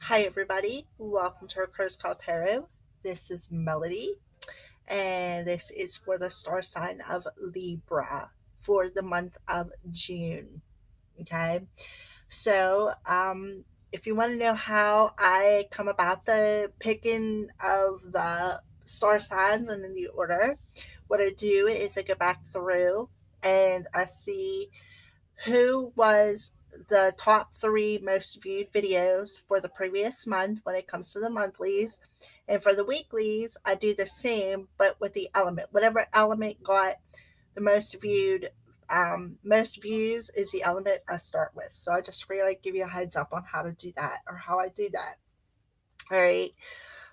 Hi, everybody. Welcome to our Curse Call Tarot. This is Melody, and this is for the star sign of Libra for the month of June. Okay, so if you want to know how I come about the picking of the star signs and in the order, what I do is I go back through and I see who was the top three most viewed videos for the previous month when it comes to the monthlies. And for the weeklies, I do the same, but with the element. Whatever element got the most views is the element I start with. So I just figured I'd give you a heads up on how to do that or how I do that. All right.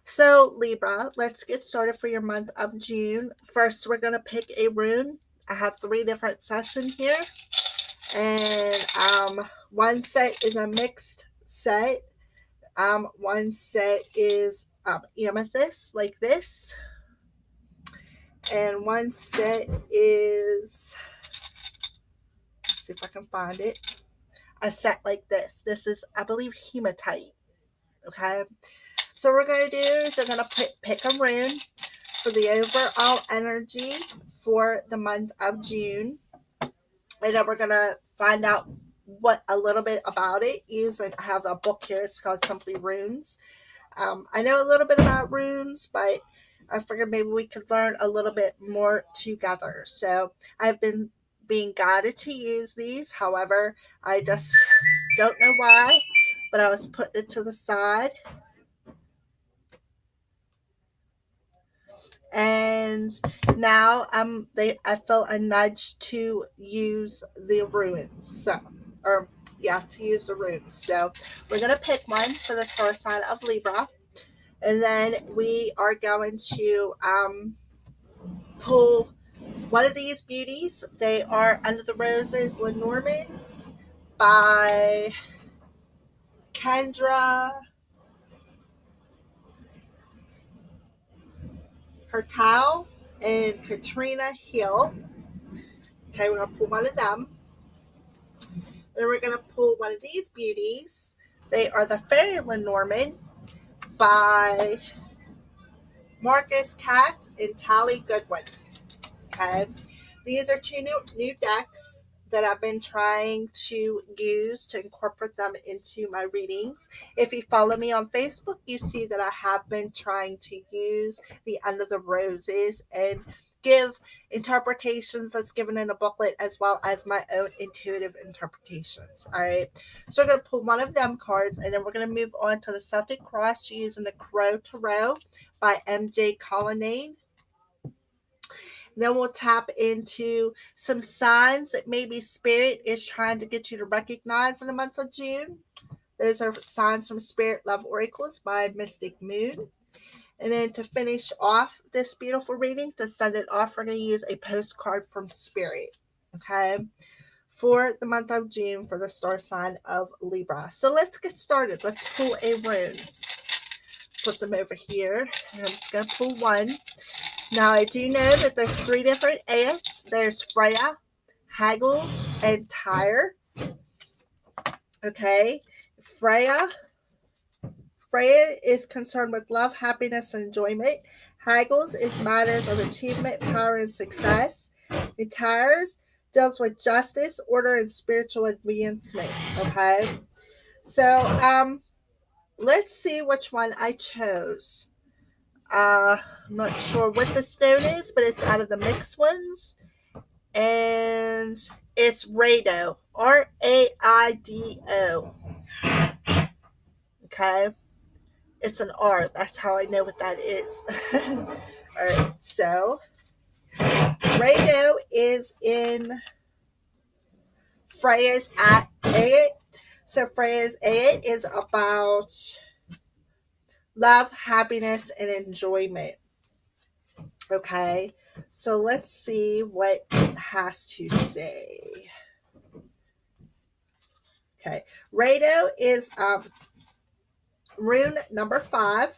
So, Libra, let's get started for your month of June. First, we're going to pick a rune. I have three different sets in here. And one set is a mixed set. One set is amethyst, like this. And one set is, let's see if I can find it, a set like this. This is, I believe, hematite. Okay. So what we're going to do is we're going to pick a rune for the overall energy for the month of June. And then we're going to find out what a little bit about it is. I have a book here. It's called Simply Runes. I know a little bit about runes, but I figured maybe we could learn a little bit more together. So I've been being guided to use these. However, I just don't know why, but I was putting it to the side. And now I feel a nudge to use the runes. To use the runes. So we're gonna pick one for the star sign of Libra, and then we are going to pull one of these beauties. They are Under the Roses Lenormands by Kendra Hertel and Katrina Hill. Okay, we're gonna pull one of them. Then we're going to pull one of these beauties. They are the Fairy Lenormand by Marcus Katz and Tally Goodwin. Okay, these are two new decks that I've been trying to use to incorporate them into my readings. If you follow me on Facebook, you see that I have been trying to use the Under the Roses and give interpretations that's given in a booklet as well as my own intuitive interpretations. All right. So we're going to pull one of them cards and then we're going to move on to the Celtic Cross using the Crow Tarot by MJ Colonnade. Then we'll tap into some signs that maybe Spirit is trying to get you to recognize in the month of June. Those are signs from Spirit Love Oracles by Mystic Moon. And then to finish off this beautiful reading, to send it off, we're going to use a postcard from Spirit. Okay. For the month of June for the star sign of Libra. So let's get started. Let's pull a rune. Put them over here. And I'm just going to pull one. Now, I do know that there's three different ants. There's Freya, Haggles, and Tyre. Okay. Freya is concerned with love, happiness, and enjoyment. Haggles is matters of achievement, power, and success. And Tyre deals with justice, order, and spiritual advancement. Okay. So, let's see which one I chose. I'm not sure what the stone is, but it's out of the mixed ones. And it's Raido. Raido. Okay. It's an R. That's how I know what that is. Alright, so Raido is in Freya's at 8. So Freya's 8 is about love, happiness, and enjoyment. Okay, so let's see what it has to say. Okay, Raido is rune number 5.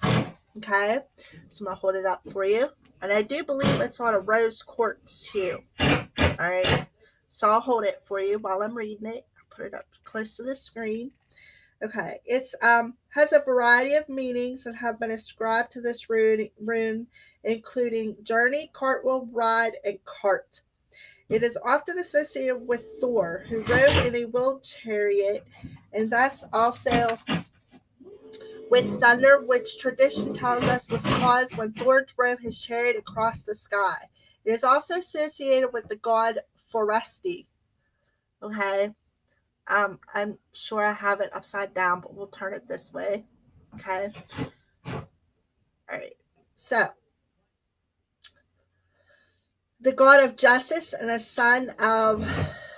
Okay, so I'm gonna hold it up for you, and I do believe it's on a rose quartz too. All right, so I'll hold it for you while I'm reading it. I'll put it up close to the screen. Okay, it's has a variety of meanings that have been ascribed to this rune, including journey, cartwheel, ride, and cart. It is often associated with Thor, who rode in a wheeled chariot, and thus also with thunder, which tradition tells us was caused when Thor drove his chariot across the sky. It is also associated with the god Foresti. Okay, I'm sure I have it upside down, but we'll turn it this way. Okay, all right. So, the god of justice and a son of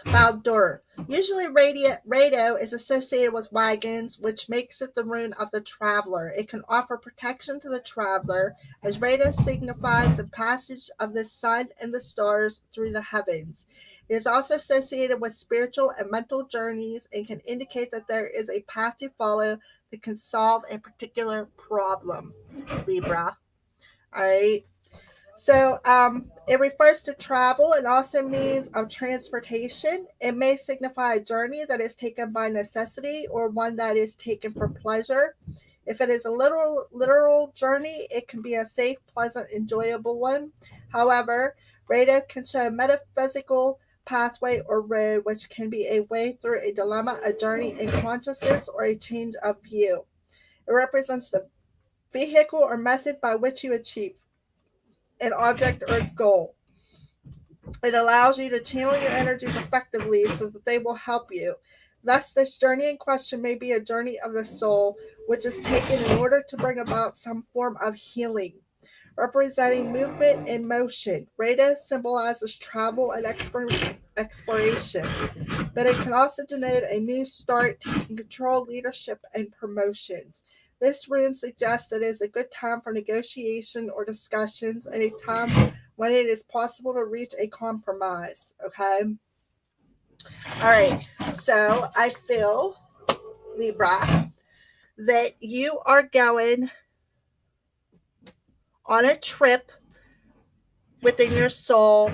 Baldur. Usually, Rado is associated with wagons, which makes it the rune of the traveler. It can offer protection to the traveler, as Rado signifies the passage of the sun and the stars through the heavens. It is also associated with spiritual and mental journeys and can indicate that there is a path to follow that can solve a particular problem. Libra. All right. So it refers to travel and also means of transportation. It may signify a journey that is taken by necessity or one that is taken for pleasure. If it is a literal journey, it can be a safe, pleasant, enjoyable one. However, radar can show a metaphysical pathway or road, which can be a way through a dilemma, a journey in consciousness, or a change of view. It represents the vehicle or method by which you achieve an object or a goal. It allows you to channel your energies effectively so that they will help you. Thus, this journey in question may be a journey of the soul, which is taken in order to bring about some form of healing. Representing movement and motion, Rada symbolizes travel and exploration, but it can also denote a new start, taking control, leadership, and promotions. This rune suggests that it is a good time for negotiation or discussions and a time when it is possible to reach a compromise. Okay. All right. So I feel, Libra, that you are going on a trip within your soul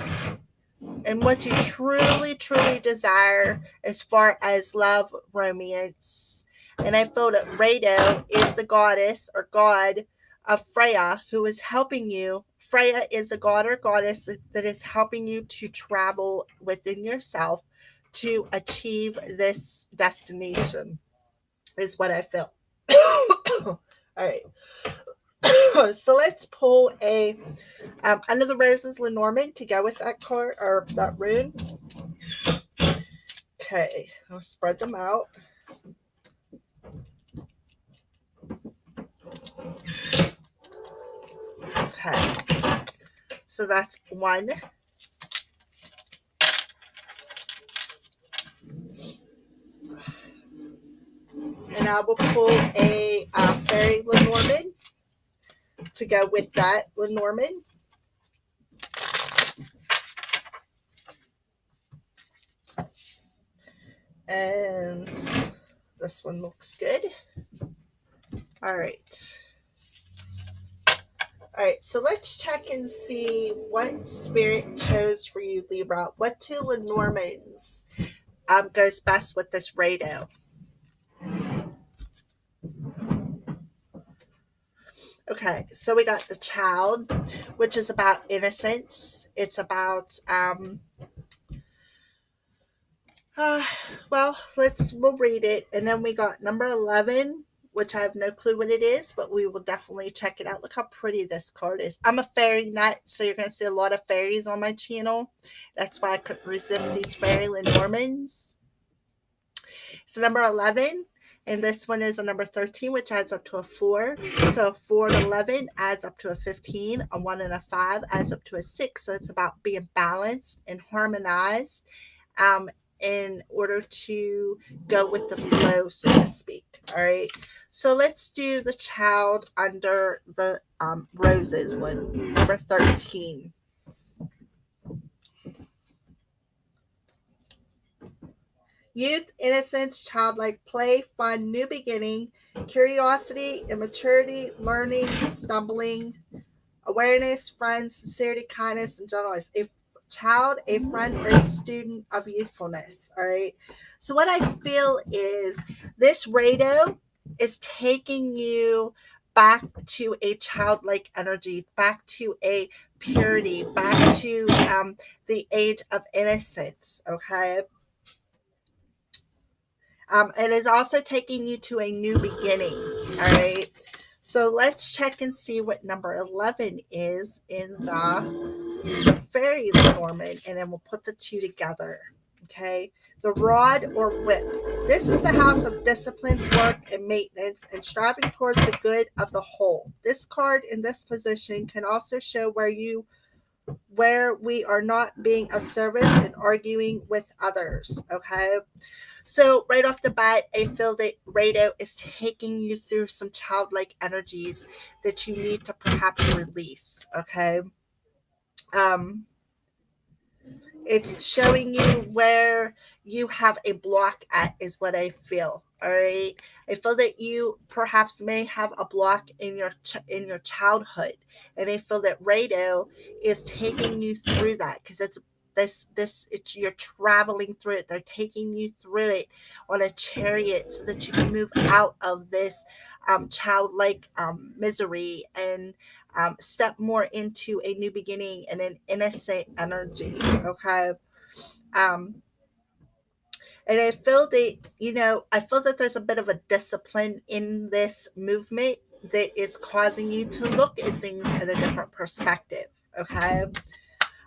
and what you truly, truly desire as far as love, romance. And I feel that Rado is the goddess or god of Freya who is helping you. Freya is the god or goddess that is helping you to travel within yourself to achieve this destination, is what I feel. All right. So let's pull a Under the Roses Lenormand to go with that card or that rune. Okay, I'll spread them out. Okay, so that's one. And I will pull a Fairy Lenormand to go with that Lenormand. And this one looks good. All right. All right, so let's check and see what spirit chose for you, Libra. What two Lenormands goes best with this Rado? Okay, so we got the Child, which is about innocence. It's about Uh, well, we'll read it. And then we got number 11, which I have no clue what it is, but we will definitely check it out. Look how pretty this card is. I'm a fairy nut, so you're going to see a lot of fairies on my channel. That's why I couldn't resist these fairy Lenormands. It's number 11, and this one is a number 13, which adds up to a 4. So a 4 and 11 adds up to a 15. A 1 and a 5 adds up to a 6. So it's about being balanced and harmonized. In order to go with the flow, so to speak. All right. So let's do the Child under the Roses one, number 13. Youth, innocence, childlike play, fun, new beginning, curiosity, immaturity, learning, stumbling, awareness, friends, sincerity, kindness, and gentleness. child, a friend, or a student of youthfulness. All right. So what I feel is this radio is taking you back to a childlike energy, back to a purity, back to the age of innocence. Okay. It is also taking you to a new beginning. All right. So let's check and see what number 11 is in the fairy Lenormand, and then we'll put the two together. Okay. The rod or whip. This is the house of discipline, work, and maintenance, and striving towards the good of the whole. This card in this position can also show where we are not being of service and arguing with others. Okay. So right off the bat, I feel that radio is taking you through some childlike energies that you need to perhaps release. Okay. Um, it's showing you where you have a block at, is what I feel. All right. I feel that you perhaps may have a block in your childhood, and I feel that radio is taking you through that, because it's you're traveling through it. They're taking you through it on a chariot so that you can move out of this childlike misery and step more into a new beginning and an innocent energy. Okay. Um, and I feel that, I feel that there's a bit of a discipline in this movement that is causing you to look at things in a different perspective. Okay.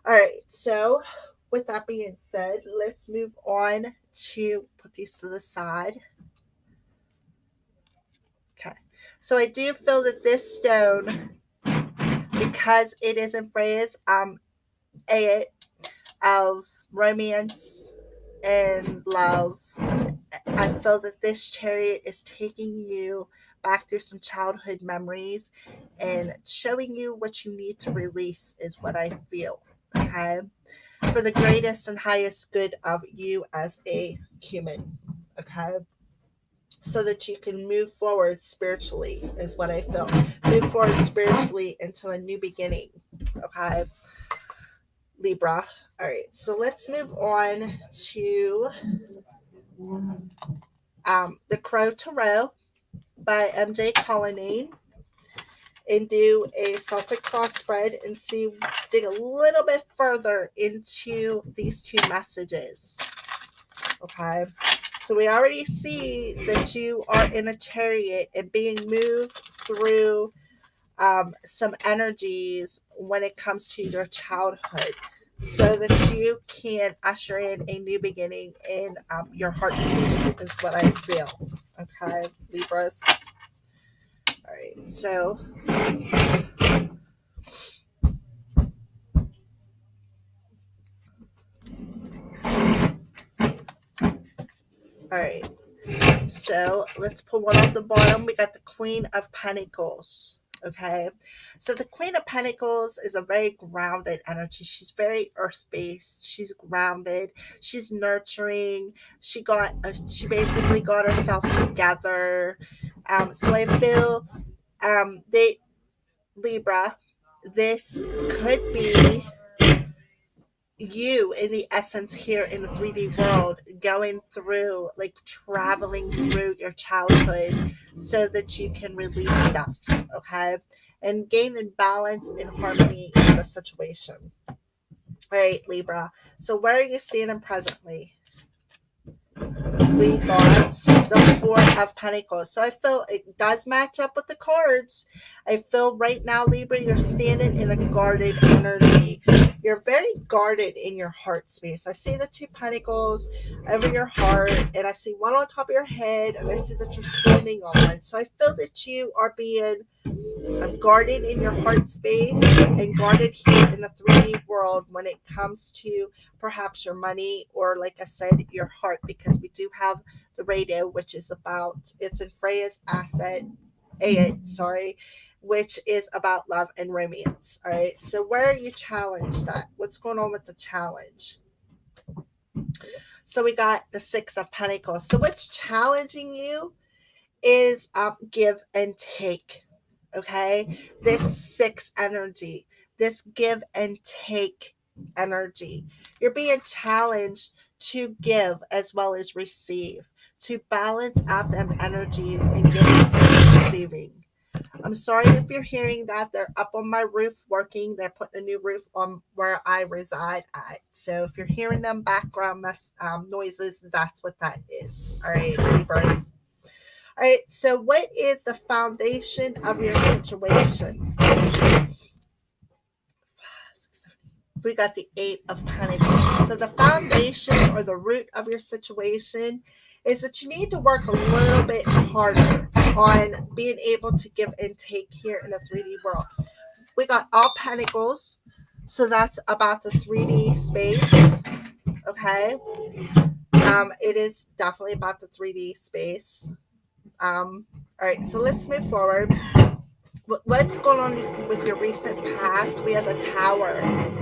All right. So, with that being said, let's move on to put these to the side. Okay. So, I do feel that this stone, because it is in phrase, a of romance and love, I feel that this chariot is taking you back through some childhood memories and showing you what you need to release, is what I feel. Okay. For the greatest and highest good of you as a human. Okay. So that you can move forward spiritually, is what I feel. Move forward spiritually into a new beginning. Okay. Libra. All right, so let's move on to The Crow Tarot by MJ Colonnade, and do a Celtic cross spread and dig a little bit further into these two messages. Okay, so we already see that you are in a chariot and being moved through some energies when it comes to your childhood, so that you can usher in a new beginning in your heart space, is what I feel. Okay, Libras. All right, so all right, so let's pull one off the bottom. We got the Queen of Pentacles. Okay, so the Queen of Pentacles is a very grounded energy. She's very earth based. She's grounded. She's nurturing. She basically got herself together. So I feel that, Libra, this could be you in the essence here in the 3D world, going through, like, traveling through your childhood so that you can release stuff. Okay, and gain in balance and harmony in the situation. All right, Libra, so where are you standing presently? We got the Four of Pentacles. So I feel it does match up with the cards. I feel right now, Libra, you're standing in a guarded energy. You're very guarded in your heart space. I see the Two Pentacles over your heart, and I see one on top of your head, and I see that you're standing on one. So I feel that you are being guarded in your heart space and guarded here in the 3D world when it comes to perhaps your money, or, like I said, your heart, because we do have the radio, which is about, it's in Freya's sorry, which is about love and romance. All right, so where are you challenged at? What's going on with the challenge? So we got the Six of Pentacles. So what's challenging you is give and take. Okay, this six energy, this give and take energy. You're being challenged to give as well as receive, to balance out them energies in giving and receiving. I'm sorry if you're hearing that. They're up on my roof working. They're putting a new roof on where I reside at. So if you're hearing them background noises, that's what that is. All right, Libras. All right, so what is the foundation of your situation? We got the Eight of Pentacles. So the foundation or the root of your situation is that you need to work a little bit harder on being able to give and take here in the 3D world. We got all Pentacles, so that's about the 3D space. Okay, it is definitely about the 3D space. All right, so let's move forward. What's going on with your recent past? We have the Tower.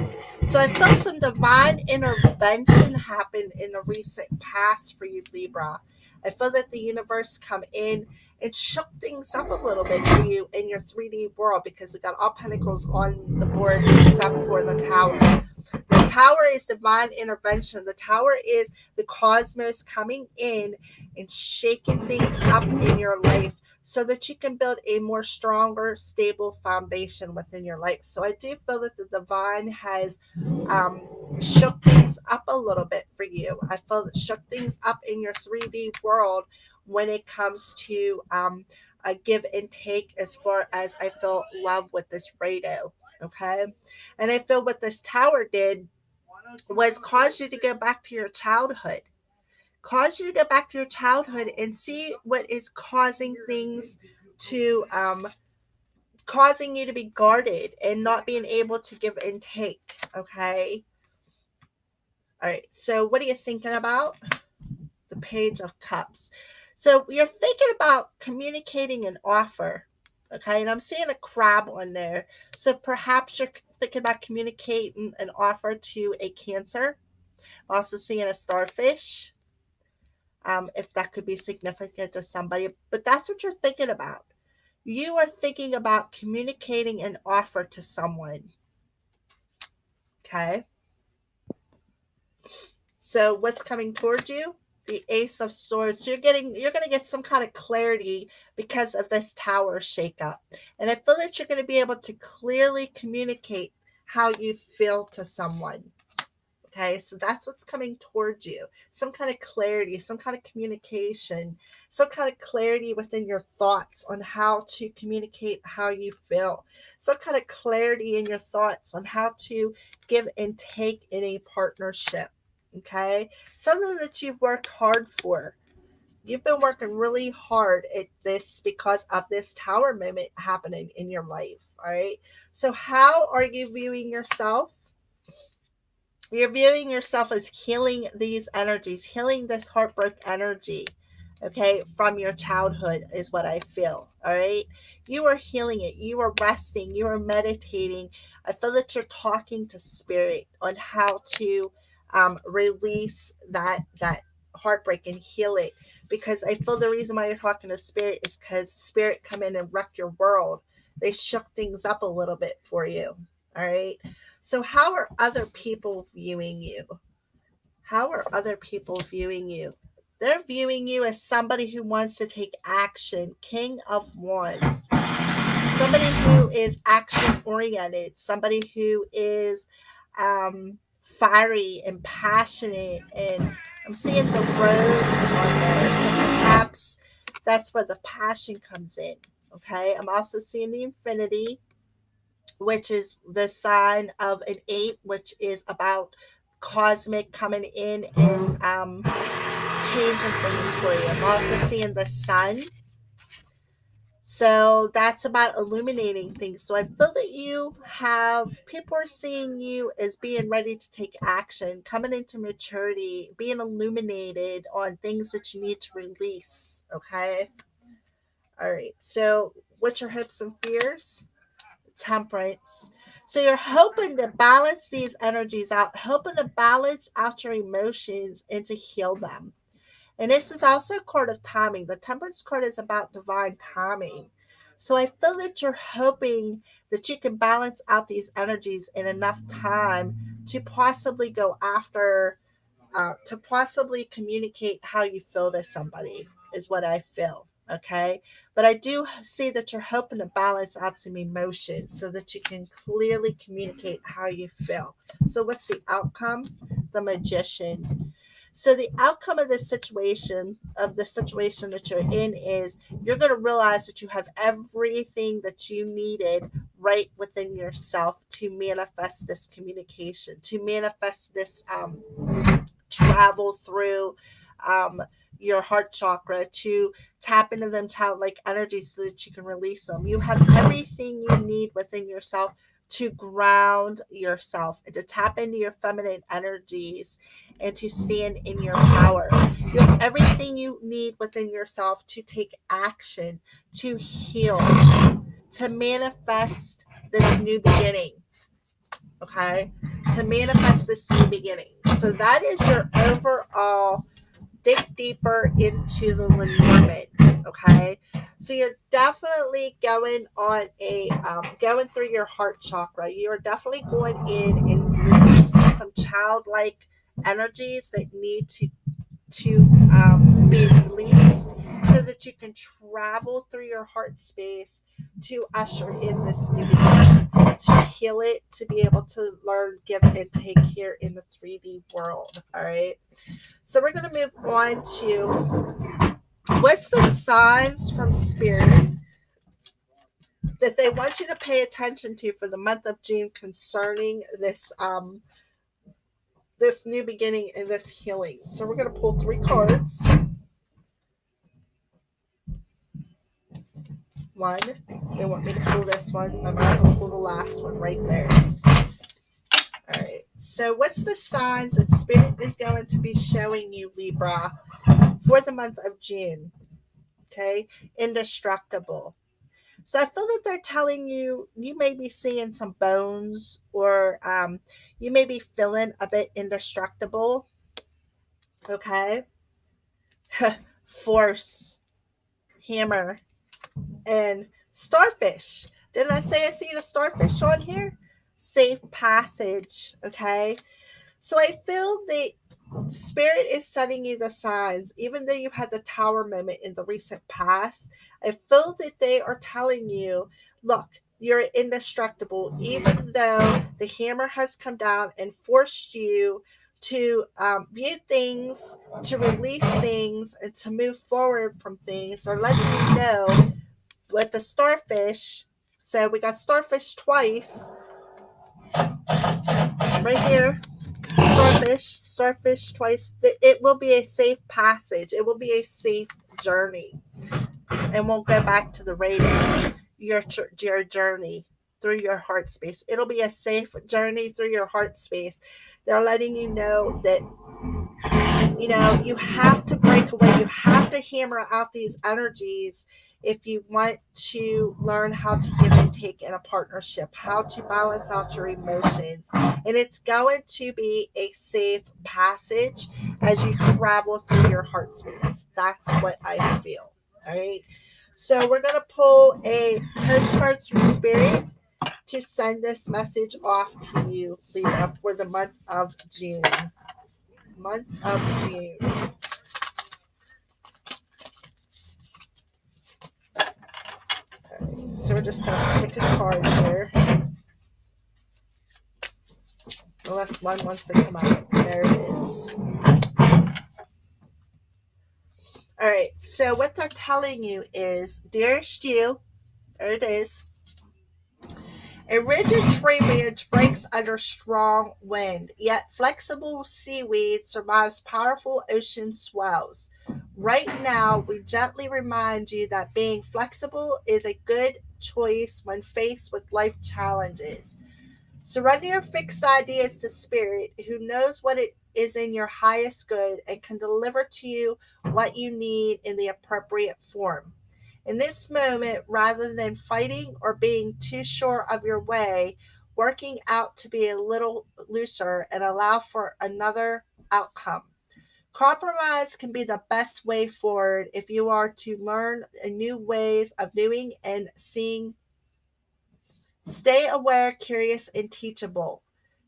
So I felt some divine intervention happened in the recent past for you, Libra. I feel that the universe come in and shook things up a little bit for you in your 3D world because we got all pentacles on the board except for the Tower. The Tower is divine intervention. The Tower is the cosmos coming in and shaking things up in your life so that you can build a more stronger, stable foundation within your life. So I do feel that the divine has shook things up a little bit for you. I feel that shook things up in your 3D world when it comes to a give and take as far as I feel love with this radio. Okay. And I feel what this Tower did was cause you to go back to your childhood. Cause you to go back to your childhood and see what is causing things to causing you to be guarded and not being able to give and take. Okay. All right. So what are you thinking about? The Page of Cups. So you're thinking about communicating an offer. Okay. And I'm seeing a crab on there. So perhaps you're thinking about communicating an offer to a Cancer. I'm also seeing a starfish. If that could be significant to somebody, but that's what you're thinking about. You are thinking about communicating an offer to someone. Okay. So what's coming towards you? The Ace of Swords. So you're going to get some kind of clarity because of this Tower shakeup. And I feel that you're going to be able to clearly communicate how you feel to someone. Okay, so that's what's coming towards you. Some kind of clarity, some kind of communication, some kind of clarity within your thoughts on how to communicate how you feel. Some kind of clarity in your thoughts on how to give and take in a partnership. Okay, something that you've worked hard for. You've been working really hard at this because of this Tower moment happening in your life. All right, so how are you viewing yourself? You're viewing yourself as healing these energies, healing this heartbreak energy, okay, from your childhood is what I feel. All right. You are healing it. You are resting. You are meditating. I feel that you're talking to spirit on how to release that heartbreak and heal it. Because I feel the reason why you're talking to spirit is because spirit come in and wreck your world. They shook things up a little bit for you. All right. So, how are other people viewing you? How are other people viewing you? They're viewing you as somebody who wants to take action. King of Wands. Somebody who is action oriented. Somebody who is fiery and passionate. And I'm seeing the rose on there. So, perhaps that's where the passion comes in. Okay. I'm also seeing the infinity, which is the sign of an 8, which is about cosmic coming in and changing things for you. I'm also seeing the sun. So that's about illuminating things. So I feel that you have people are seeing you as being ready to take action, coming into maturity, being illuminated on things that you need to release. Okay. All right. So what's your hopes and fears? Temperance. So you're hoping to balance these energies out, hoping to balance out your emotions and to heal them. And this is also a card of timing. The Temperance card is about divine timing. So I feel that you're hoping that you can balance out these energies in enough time to possibly go after, to possibly communicate how you feel to somebody, is what I feel. Okay. But I do see that you're hoping to balance out some emotions so that you can clearly communicate how you feel. So, what's the outcome? The Magician. So the outcome of this situation, of the situation that you're in, is you're going to realize that you have everything that you needed right within yourself to manifest this communication, to manifest this travel through um, your heart chakra, to tap into them childlike energies so that you can release them. You have everything you need within yourself to ground yourself and to tap into your feminine energies and to stand in your power. You have everything you need within yourself to take action, to heal, to manifest this new beginning. Okay? To manifest this new beginning. So that is your overall dig deeper into the Lenormand. Okay? So you're definitely going on a going through your heart chakra. You are definitely going in and releasing some childlike energies that need to be released so that you can travel through your heart space to usher in this new beginning, to heal it, to be able to learn, give, and take here in the 3D world. All right. So we're going to move on to what's the signs from spirit that they want you to pay attention to for the month of June concerning this new beginning and this healing. So we're going to pull 3 cards. One. They want me to pull this one. I might as well pull the last one right there. All right. So, what's the signs that Spirit is going to be showing you, Libra, for the month of June? Okay. Indestructible. So, I feel that they're telling you you may be seeing some bones, or you may be feeling a bit indestructible. Okay. Force, hammer, and starfish. Didn't I say I see the starfish on here? Safe passage. Okay. So I feel that Spirit is sending you the signs, even though you had the tower moment in the recent past. I feel that they are telling you, look, you're indestructible, even though the hammer has come down and forced you to view things, to release things, and to move forward from things, or letting you know with the starfish. So we got starfish twice right here. Starfish twice. It will be a safe passage. It will be a safe journey, and we'll go back to the rating. Your journey through your heart space. It'll be a safe journey through your heart space. They're letting you know that you have to break away. You have to hammer out these energies if you want to learn how to give and take in a partnership, how to balance out your emotions. And it's going to be a safe passage as you travel through your heart space. That's what I feel. All right. So we're going to pull a postcards from Spirit to send this message off to you, Libra, for the month of June. Month of June. So we're just going to pick a card here. Unless one wants to come out. There it is. All right. So what they're telling you is, dearest you, there it is. A rigid tree branch breaks under strong wind, yet flexible seaweed survives powerful ocean swells. Right now, we gently remind you that being flexible is a good choice when faced with life challenges. Surrender your fixed ideas to Spirit, who knows what it is in your highest good and can deliver to you what you need in the appropriate form. In this moment, rather than fighting or being too sure of your way, working out to be a little looser and allow for another outcome. Compromise can be the best way forward if you are to learn new ways of doing and seeing. Stay aware, curious, and teachable.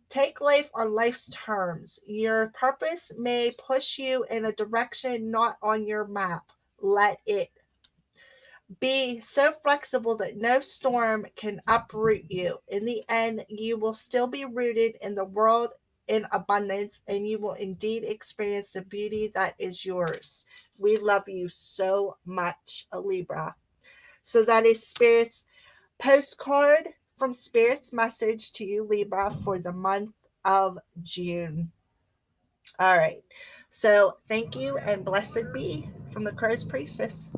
Take life on life's terms. Your purpose may push you in a direction not on your map. Let it. Be so flexible that no storm can uproot you. In the end, you will still be rooted in the world in abundance, and you will indeed experience the beauty that is yours. We love you so much, Libra. So that is Spirit's postcard from Spirit's message to you, Libra, for the month of June. All right. So thank you and blessed be from the Crow's Priestess.